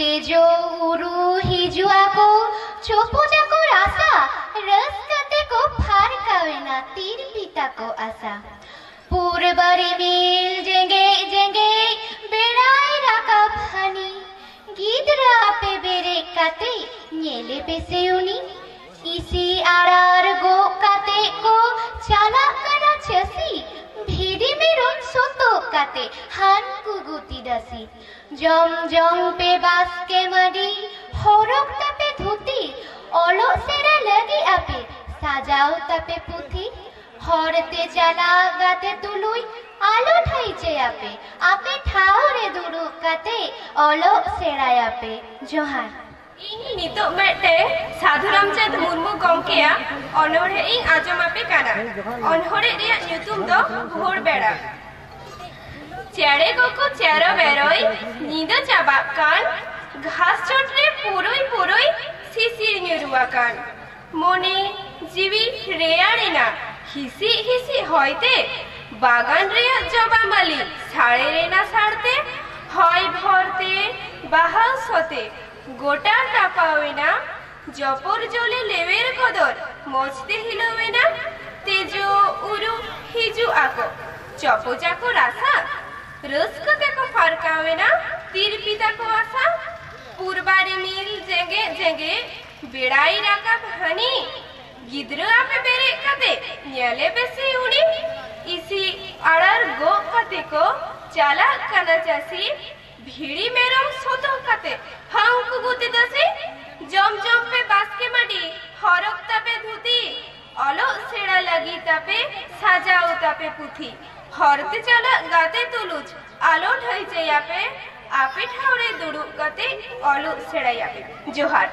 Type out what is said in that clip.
तेजो उरु हिजुआ को चोपो जाको रासा रस कते को तीर पिता को आशा पूर्वरे मिल जेंगे जेंगे बेड़ाई राकाब हानी गिदरा पे बेरे काते नेले बेसे उनी इसी आरार गो काते को चाला कना छसी भिड़ी में रोन सोतो काते हान कुगुती दसी जम जम पे बास के मडी होरक तापे धुती ओलो सेरा लगी आपे साजाओ तापे पुथी हरते चाला गाते तुलुई आलो ठाइचे आपे आपे ठाओरे दुरु काते ओलो सेरा आपे जोहार ᱤᱧ ᱱᱤᱛᱚᱜ ᱢᱤᱫᱴᱮᱱ ᱥᱟᱹᱫᱷᱩ ᱨᱟᱢᱪᱟᱸᱫᱽ ᱢᱩᱨᱢᱩ ᱜᱚᱢᱠᱮᱭᱟᱜ ᱚᱱᱚᱬᱦᱮ ᱤᱧ ᱟᱸᱡᱚᱢ ᱟᱯᱮ ᱠᱟᱱᱟ। ᱚᱱᱚᱬᱦᱮ ᱨᱮᱭᱟᱜ ᱧᱩᱛᱩᱢ ᱫᱚ ᱵᱷᱳᱨ ᱵᱮᱲᱟ। ᱪᱮᱬᱮ ᱠᱚᱠᱚ ᱪᱮᱨᱚ ᱵᱮᱨᱚᱭ ᱧᱤᱫᱟᱹ ᱪᱟᱵᱟᱜ ᱠᱟᱱ ᱜᱷᱟᱥ ᱪᱚᱴᱨᱮ ᱯᱩᱨᱩᱭ ᱯᱩᱨᱩᱭ ᱥᱤᱥᱤᱨ ᱧᱩᱨᱩ ᱟᱠᱟᱱ ᱢᱚᱱᱮ ᱡᱤᱣᱤ ᱨᱮᱭᱟᱲᱮᱱᱟ ᱦᱤᱥᱤ ᱦᱤᱥᱤ ᱦᱚᱭᱛᱮ বাগান রেয়ার জবা মালি সাড়ে রেনা সাড়তে হয় ভরতে বাহাল সতে গোটা টাপাওয়ে না জপর জলে লেবের কদর মজতে হিলবে না তেজো উরু হিজু আকো চপজাকো রাসা রসকতে কো ফারকাওয়ে না তীর পিতা কো আশা পূর্বারে মিল জেগে জেগে বেড়াই রাকা ভানি गिद्र आपे बेरे कते न्याले बेसी उड़ी इसी अड़र गो कते को चाला कना चासी भीड़ी मेरम सोतो कते हाउ कुगुते दसी जम जम पे बास के मडी हरक तापे धुती अलो सेड़ा लगी तापे साजाओ तापे पुथी हरते चाला गाते तुलुज आलो ढई आपे ठाउरे दुडु गते अलो सेड़ा आपे जोहार।